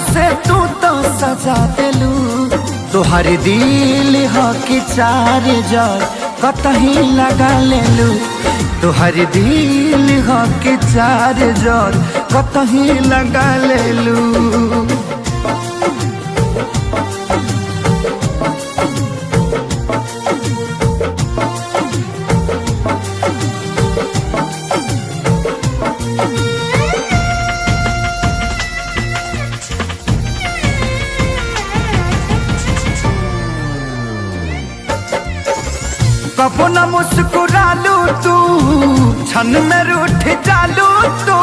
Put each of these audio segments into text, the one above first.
से तू तो सजा देलू। तोहर दिल हो कि चार जार कतही लगा लेलू। तोहर दिल हो कि चार जार कतही लगा लेलू। कबो न मुस्कुरालू तू, क्षण में रूठ जालू तू।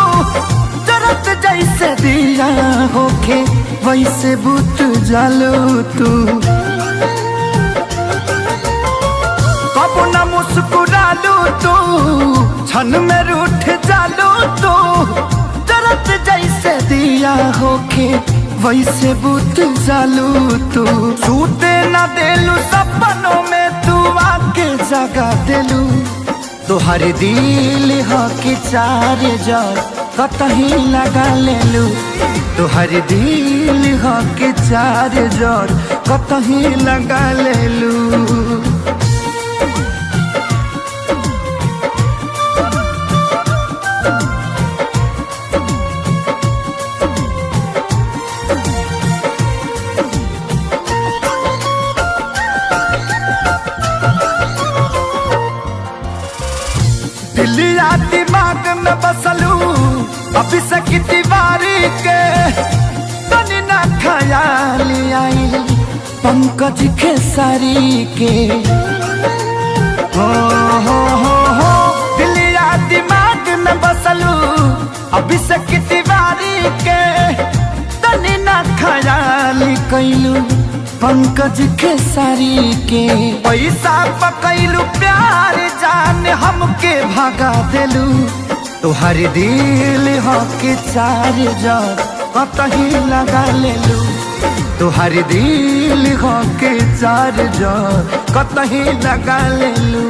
जरत जैसे दिया होके वैसे बुत जालू तू। कबो न मुस्कुरालू तू, क्षण में रूठ जालू तू। जरत जैसे दिया होके वैसे बुत जालू तू। सूते न देलू सपनों में तू आके जगा देलू। तोहर दिल हो कि चार जार कतही लगा लेलू। तोहर दिल हो कि चार जार कतही लगा लेलू। दिलिया दिमाग में बसलू अभी से की दीवारी के। तनी ना ख्याल आई पंकज खेसारी के। हो दिलिया दिमाग में बसलू अभी से की दीवारी के। तनी ना ख्याल कैलू पंकज खेसारी के। पैसा पकैलू प्यार जान हमके भगा देलू। तोहर दिल हो कि चार जार कतही लगा लेलू। तोहर दिल हो कि चार जार कतही लगा लेलू।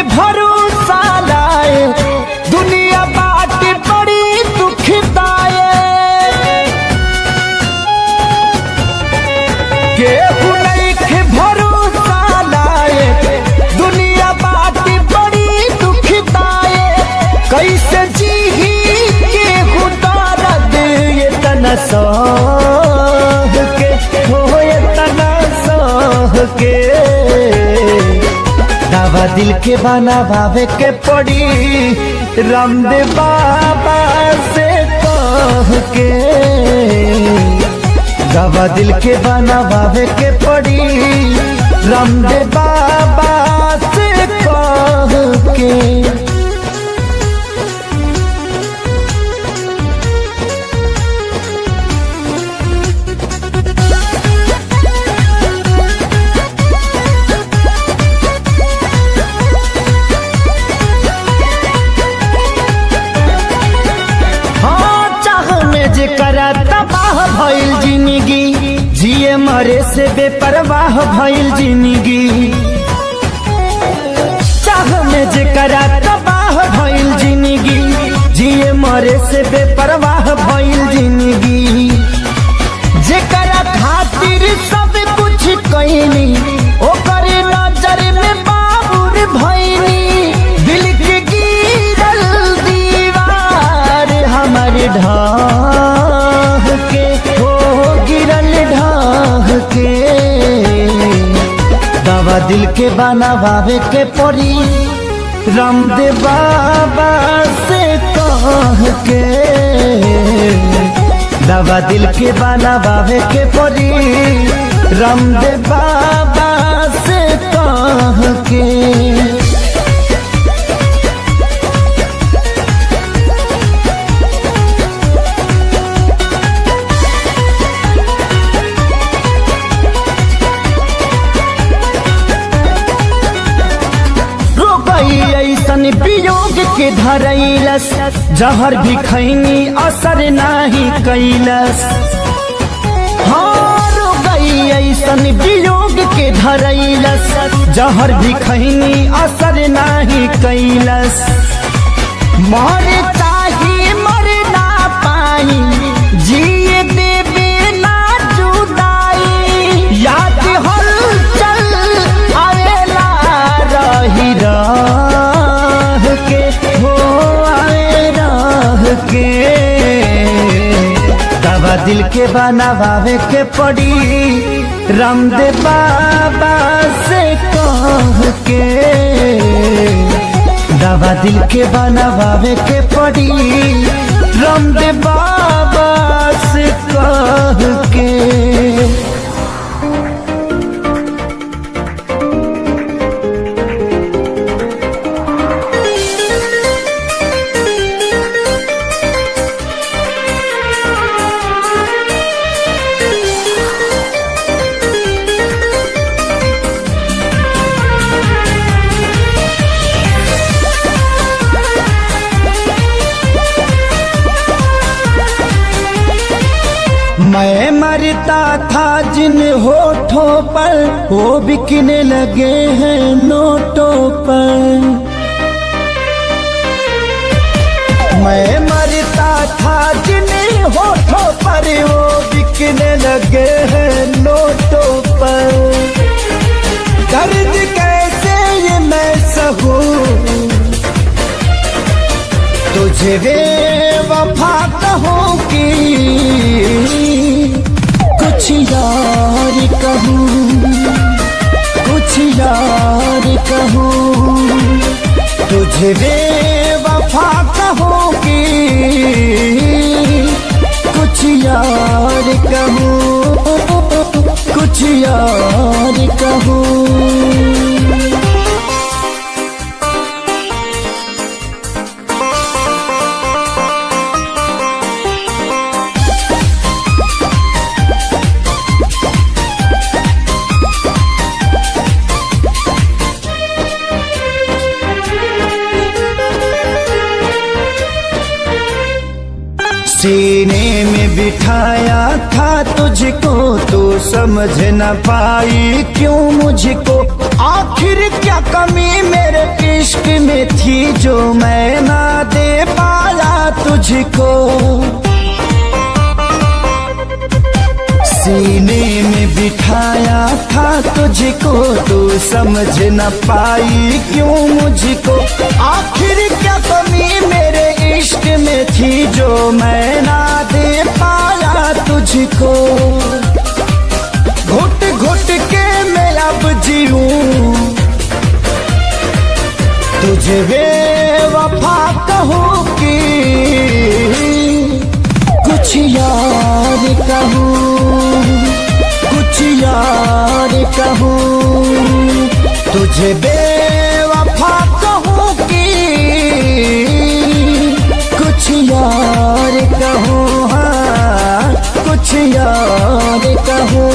भरोसा लाए दुनिया बाट बड़ी दुखदाए। केहू नहीं के भरोसा लाए दुनिया बाट बड़ी दुखदाए। कैसे जी केहू दर्द ये तना सह के हो ये तना सह के। दवा दिल के बनावे के पड़ी रामदेव बाबा से कह के। दवा दिल के बनावे के पड़ी रामदेव बाबा से कह के। करा तबाह भइल जिंदगी जिए मरे से बेपरवाह भइल जिंदगी। चाह में जे करा तबाह भइल जिंदगी जिए मरे से बेपरवाह भइल जिंदगी। जे करा खातिर सब कुछ कइनी ओकर नजर में बाबूर भइनी। दिल के गिरल दीवार हमारे ढाह के हो गिरल ढाह के। दवा दिल के बनावे के पड़ी रामदेव बाबा से कह के। दवा दिल के बनावे के पड़ी रामदेव बाबा से कह के। वियोग के धरैलस, जहर भी खैनी असर नाही कैलस। हार गई ऐसन वियोग के धरैलस, जहर भी खैनी असर नाही कैलस। मरे चाही मर ना पाई, जिए देवे ना जुदाई। याद हलचल आवेला रही राह के, हो आवे राह के। दवा दिल के बनावे के पड़ी, रामदेव बाबा से कह के। दवा दिल के बनावे के पड़ी, रामदेव बाबा से कह के। मैं मरता था जिन होठों पर, वो बिकने लगे हैं नोटों पर। मैं मरता था जिन होठों पर, वो बिकने लगे हैं नोटों पर। दर्द कैसे ये मैं सहूं, तुझे बेवफा कहूं कि कुछ यार कहूं, कुछ यार कहूं। तुझे बेवफा कहूं कि कुछ यार कहूं, कुछ यार कहूं। सीने में बिठाया था तुझको, तू समझ न पाई क्यों मुझको। आखिर क्या कमी मेरे इश्क में थी, जो मैं ना दे पाया तुझको। सीने में बिठाया था तुझको, तू समझ न पाई क्यों मुझको। आखिर क्या कमी मेरे इश्क में थी, जो मैं ना दे पाया तुझको। घुट घुट के मैं अब जीऊं, तुझे बेवफा कहूं कि कुछ यार कहूं, कुछ यार कहूं। तुझे बेवफा कहूं कि कुछ यार कहूं, हाँ कुछ यार कहूं।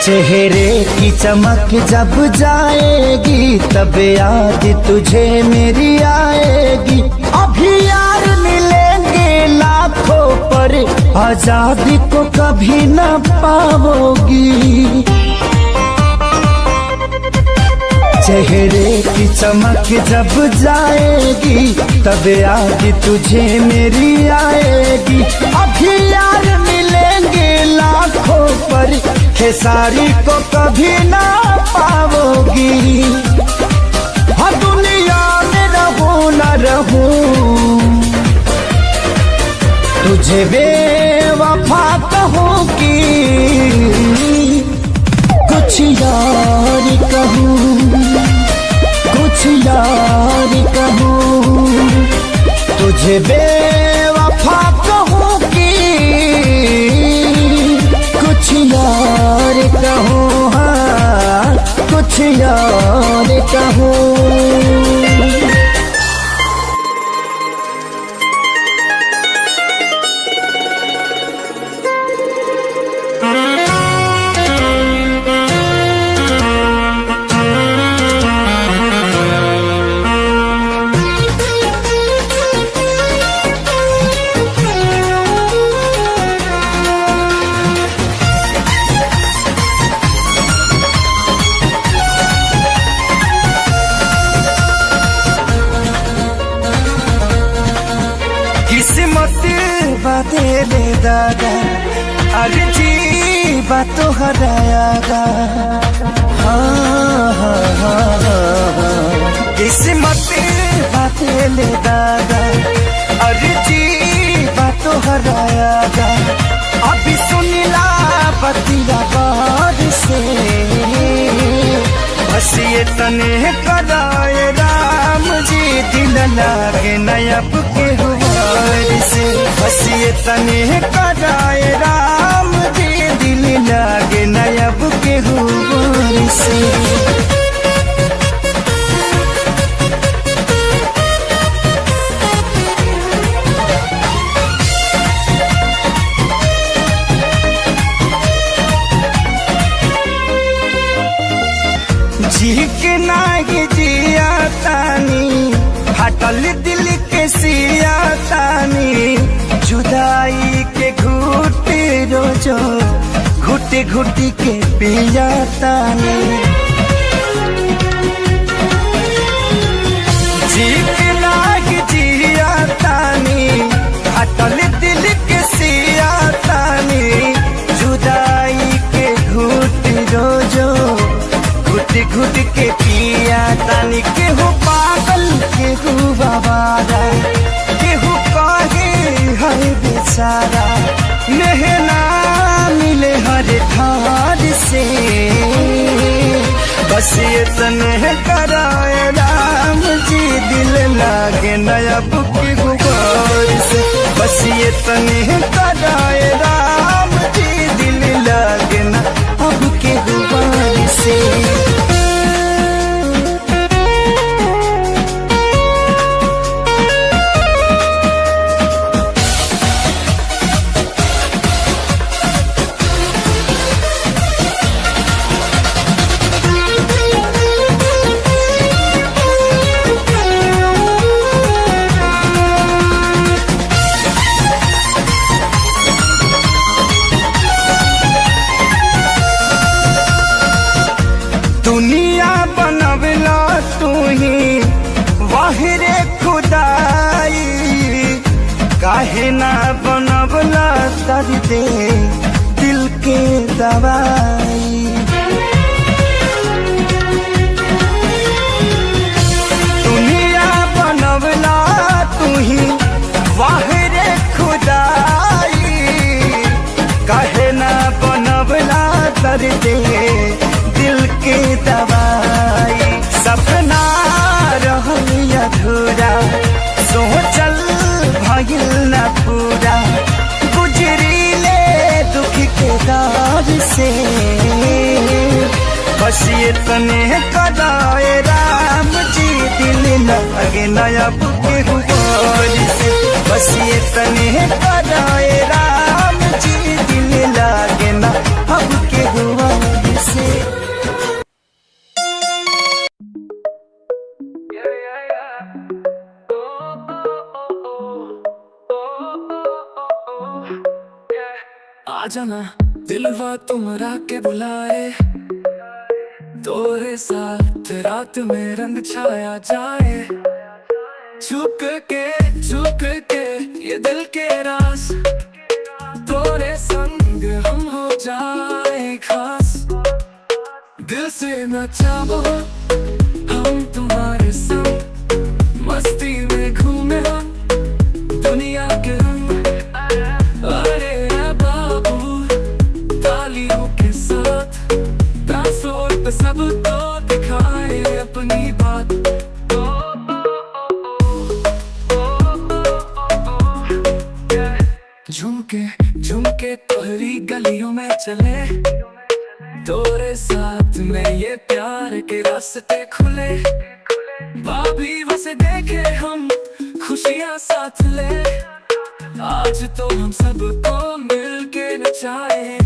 चेहरे की चमक जब जाएगी, तब याद तुझे मेरी आएगी। अभी यार मिलेंगे लाखों पर, आजादी को कभी न पाओगी। चेहरे की चमक जब जाएगी, तब याद तुझे मेरी आएगी। अभी यार मिलेंगे लाखों पर, खेसारी को कभी ना पाओगी। हाँ दुनिया में रहूं न रहूं, तुझे बेवफा कहूं कि कुछ यार कहूं, कुछ यार कहूं। तुझे बेवफा कहूं कि कुछ चाहूं। किस्मत बाते ले दादा अर्जी बातों हरायागा। हाँ हाँ हाँ किस्मत बाते ले दादा अर्जी बातों हरायागा। अभी सुनिला बतिया बार से बस ये तने कराए राम जी दिल लागे नयब के हुआर से। बस ये तने कराए राम जी दिल लागे नयब के हुआर से। जी के नागे जिया तानी हटल दिल के सिया तानी। जुदाई के घुट रोजो घुटी घुटी के पिया तानी। जी के नागे जिया तानी हटल दिल के सिया तानी। जुदाई के घुट रोजो घुट घुट के पिया तानी। केहू पागल केहू बाबारा केहू कहे हर बेचारा। मेहना मिले हर थार से बस ये तने कराए राम जी दिल लागे नयब के गुबार से। बस ये तने कराए राम जी दिल लागे न अब के गुबार से। दुनिया बनवला तू ही वाहिरे खुदाई। काहे ना बनवला दर्द दिल के दवाई। दुनिया बनवला तू ही वाहिरे खुदाई। काहे ना बनवला दर्द दिल के दवाई। सपना रहल अधूरा सोचल भइल न पूरा। गुजरीले दुख के दौर से बस ये तने कराए राम जी दिल लगे नयब के हुआर से। बस ये तने कराए राम जी दिल लगे न अब के हुआर से। आजाना दिलवा तुमरा के बुलाए। तोरे साथ रात में रंग छाया जाए। छुप के ये दिल के रास। तोरे संग हम हो जाए खास। दिल से न चाहो हम तुम्हारे संग। मस्ती में घूमे हम दुनिया के रंग। अरे तालियों के साथ डांसोर पे सब तो दिखाए अपनी बात। झुमके झुमके तोहरी गलियों में चले। तोरे साथ में ये प्यार के रास्ते खुले, भाभी बसे देखे हम खुशियाँ साथ ले। आज तो हम सबको मिल के नचाए,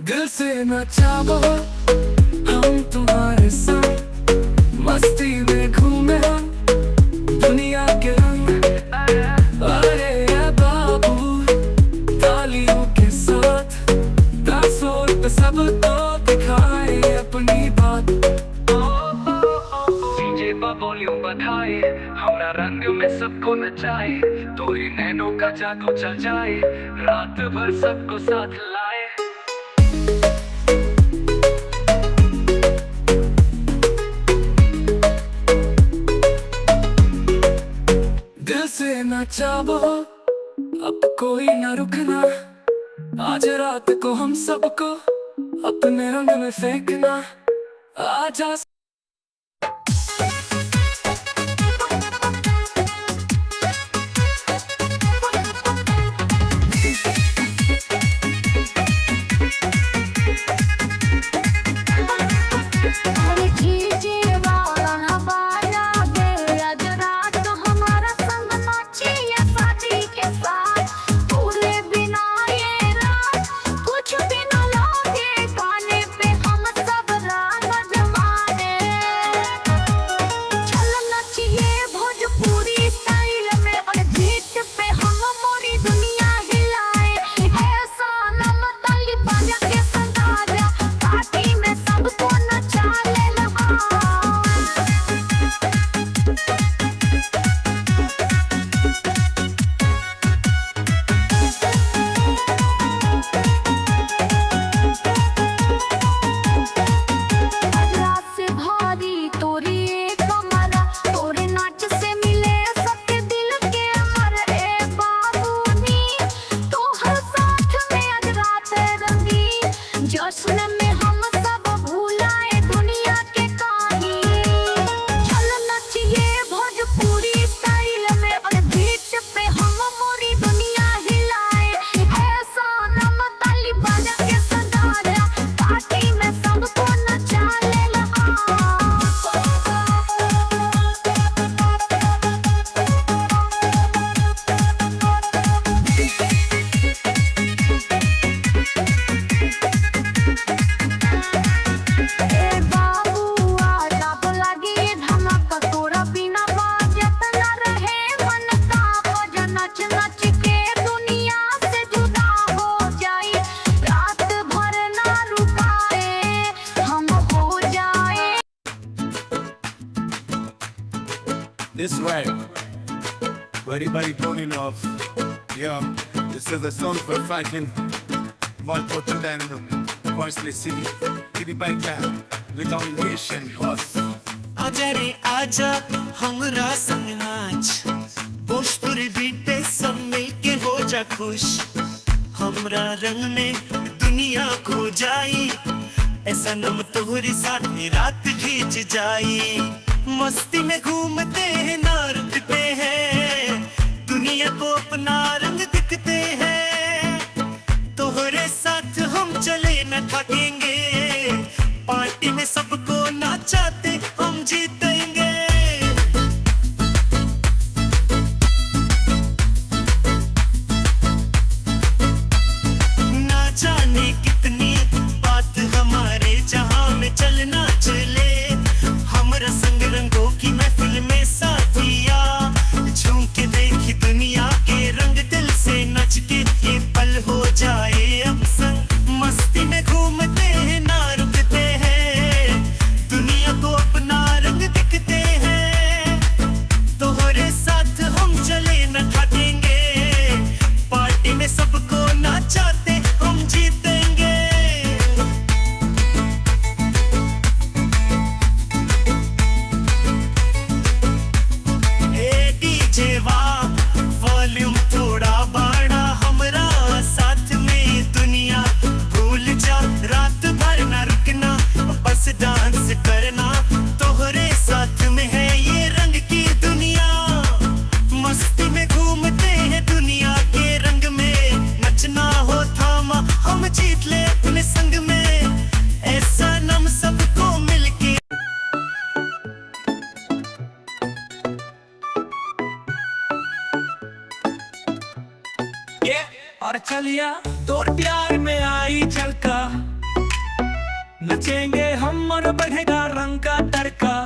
दिल से नचाओ हम तुम्हारे संग, मस्ती में घूमे हम दुनिया के रंग। अरे ये बाबू तालियों के साथ डांसों पे सबको दिखाए अपनी बात। डीजे पर वॉल्यूम बढ़ाए, हमरा रंग में सबको नचाए, तोरी नैनों का जादू चल जाए, रात भर सबको साथ लाए। दिल से नचाओ अब कोई न रुकना, आज रात को हम सबको अपने रंग में फेंकना। आजा This right, everybody turning off. Yeah, this is a song for fighting. One total land, Parsley City, Kitty Bike without nation us. आजा रे आजा हमरा संग नाच, भोजपुरी बीटे सब मिलके हो जा खुश। हमरा रंग में दुनिया खो जाई, ऐसा नम तोहरी साथ में रात खींच जाई। मस्ती में घूमते हैं ना रुकते हैं, दुनिया को अपना रंग दिखते हैं। तोहरे साथ हम चले न थकेंगे, पार्टी में सबको नाचाते हम जीतेंगे। ना जाने कितनी बात हमारे जहां में चलना चले, हमरा संग रंगों की महफिल में साथिया, झूम के देखी दुनिया के रंग दिल से नच के तोर प्यार में आई झलका, नचेंगे हम और बढ़ेगा रंग का तड़का।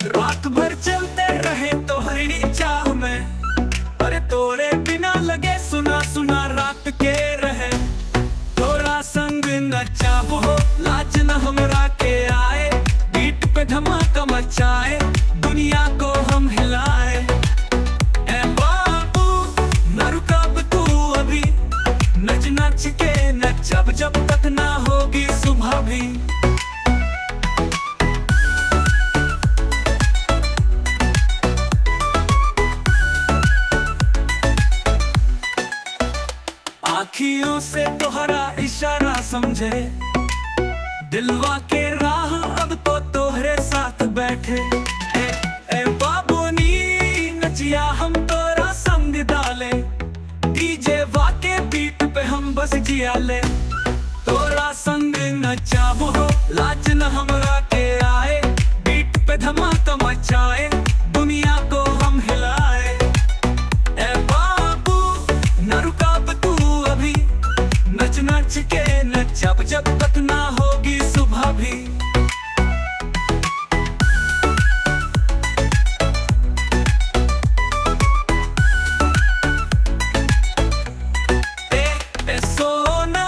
रात भर चलते रहे तोहरी चाह में, अरे तोरे बिना लगे सुना सुना रात के रहे। तोरा संग नचाबो लाज न हमरा के आए, बीट पे धमाका मचाए दुनिया को हम हिलाए। ए बाबू न रुकब तू अभी, नच नच के नचब जब तक ना होगी सुबह भी। आँखियों से तोहरा इशारा समझे, दिलवा के राह अब तो तोहरे साथ बैठे। ए बाबूनी नचिया हम तोरा संग डाले, डीजे वाके बीट पे हम बस जिया ले। तोरा संग नचाबो लाज न हमरा के आए, बीट पे धमाका मचाए दुनिया को हम हिलाए। ए बाबू न रुकाब तू अभी, नच नच के नचब जब तक ना होगी सुबह भी। ए सोना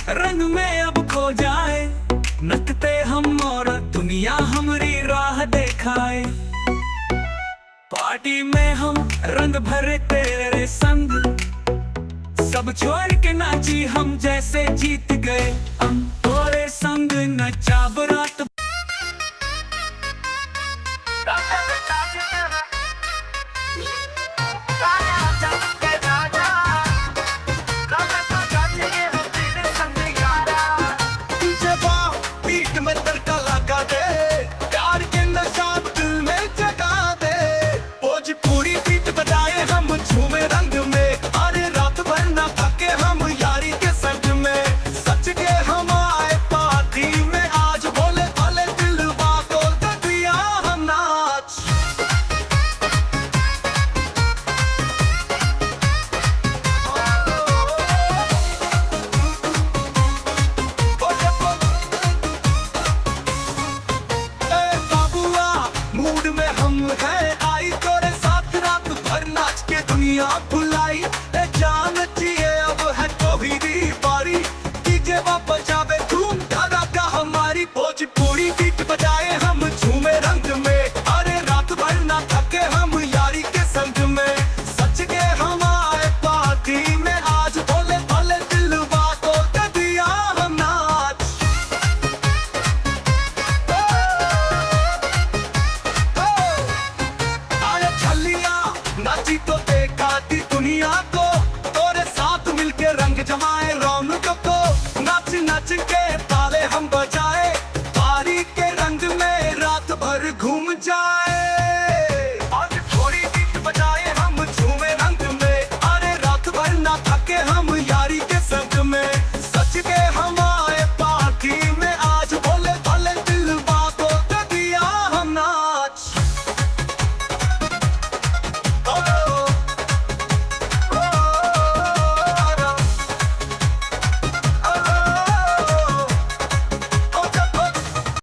रंग में अब खो जाए, नचते हम और दुनिया हमारी राह दिखाए। पार्टी में हम रंग भरे तेरे संग, सब छोड़ के नाची हम जैसे जीत गए। हम तोरे संग नचाब रात। बीट में तड़का लगा दे, प्यार के नशा दिल में जगा दे। भोजपुरी बीट बजाए हम झूमे रंग में, अरे रात भर ना थके हम यारी के संग में। सच के हम आए पार्टी में आज, बोले भले दिल बातों का दिया हम नाच। बाबुआ मूड में हम हैं, आई तोरे साथ रात भर नाच के दुनिया भुलाई। जान चाहिए अब है तो भी दी बारी, डीजे वापस जावे धूम धड़ाका हमारी। भोजपुरी बीट बजाए हम झूमे रंग में, अरे रात भर ना थके हम यारी के संग में। सच के हम आए पार्टी में आज, बोले भले दिल बातों का दिया हम नाच। आया छलिया नाची तो देखा दी दुनिया